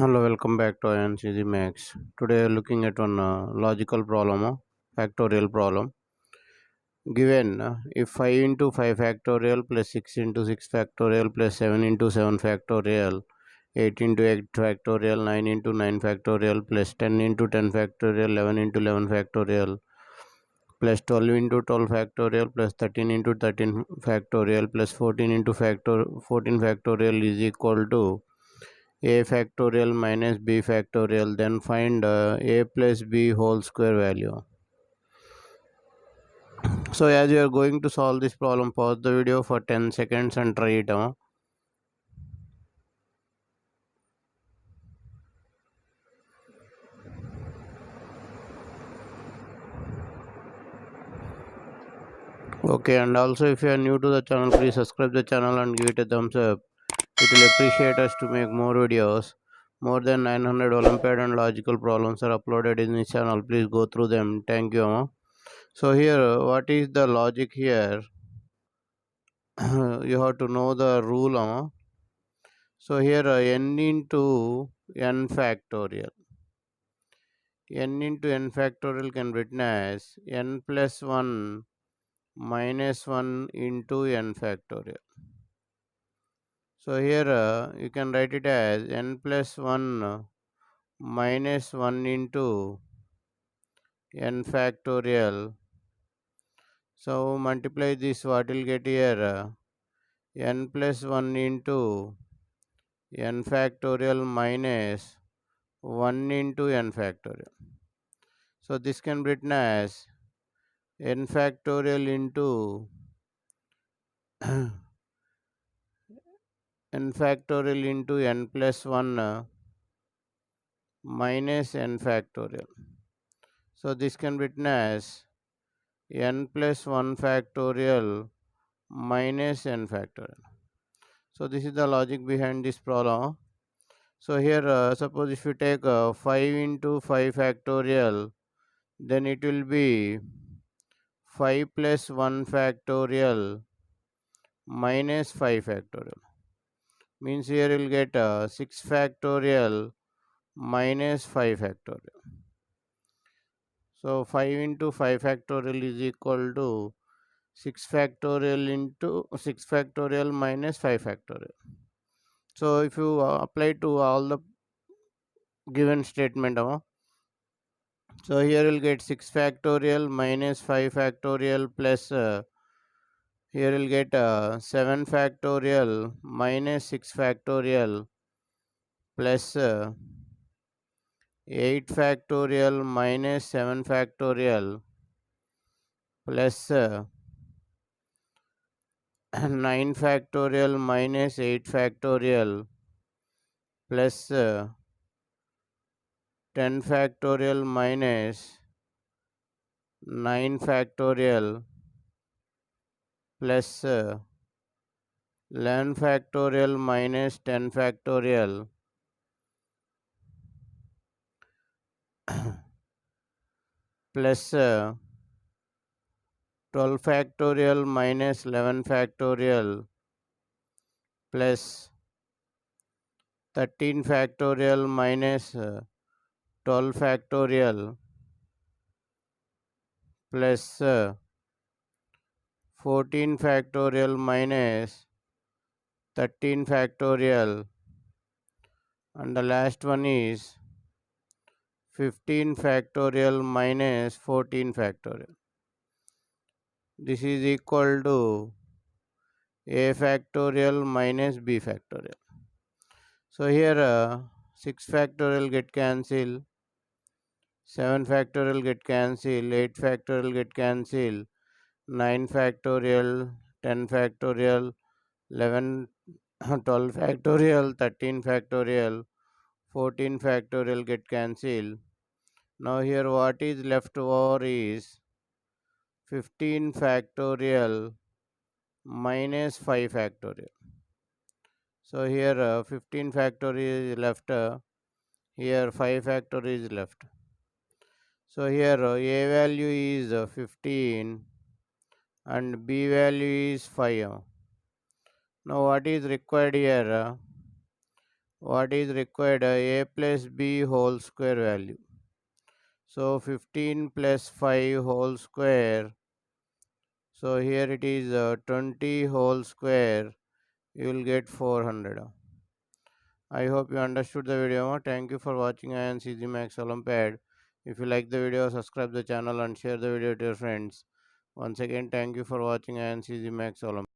Hello, welcome back to INCG Max. Today, we are looking at one logical problem, factorial problem. Given if 5 into 5 factorial plus 6 into 6 factorial plus 7 into 7 factorial, 8 into 8 factorial, 9 into 9 factorial plus 10 into 10 factorial, 11 into 11 factorial plus 12 into 12 factorial plus 13 into 13 factorial plus 14 into 14 factorial is equal to a factorial minus b factorial. Then find a plus b whole square value. So as you are going to solve this problem, pause the video for 10 seconds and try it. Okay, and also if you are new to the channel, please subscribe the channel and give it a thumbs up. It will appreciate us to make more videos. More than 900 Olympiad and logical problems are uploaded in this channel. Please go through them. Thank you. So here, what is the logic here? You have to know the rule. So here n into n factorial. N into n factorial can be written as n plus 1 minus 1 into n factorial. So here you can write it as n plus 1 minus 1 into n factorial. So multiply this, what will get here? N plus 1 into n factorial minus 1 into n factorial. So this can be written as n factorial into n factorial into n plus 1 minus n factorial. So this can be written as n plus 1 factorial minus n factorial. So this is the logic behind this problem. So here suppose if you take 5 into 5 factorial, then it will be 5 plus 1 factorial minus 5 factorial. Means here you will get 6 factorial minus 5 factorial. So 5 into 5 factorial is equal to 6 factorial into 6 factorial minus 5 factorial. So if you apply to all the given statement, so here you will get 6 factorial minus 5 factorial plus here you will get 7 factorial minus 6 factorial plus 8 factorial minus 7 factorial plus 9 factorial minus 8 factorial plus 10 factorial minus 9 factorial plus 11 factorial minus 10 factorial plus 12 factorial minus 11 factorial plus 13 factorial minus 12 factorial plus 14 factorial minus 13 factorial, and the last one is 15 factorial minus 14 factorial. This is equal to a factorial minus b factorial. So here 6 factorial get cancelled, 7 factorial get cancelled, 8 factorial get cancelled, 9 factorial, 10 factorial, 11, 12 factorial, 13 factorial, 14 factorial get cancelled. Now here what is left over is 15 factorial minus 5 factorial. So here 15 factorial is left, here 5 factorial is left. So here a value is 15 and b value is 5. Now what is required here? what is required? A plus b whole square value. So 15 plus 5 whole square. So here it is 20 whole square. You will get 400. I hope you understood the video. Thank you for watching INCG Max Olympiad. If you like the video, subscribe the channel and share the video to your friends. Once again, thank you for watching INCG Max Olympiad.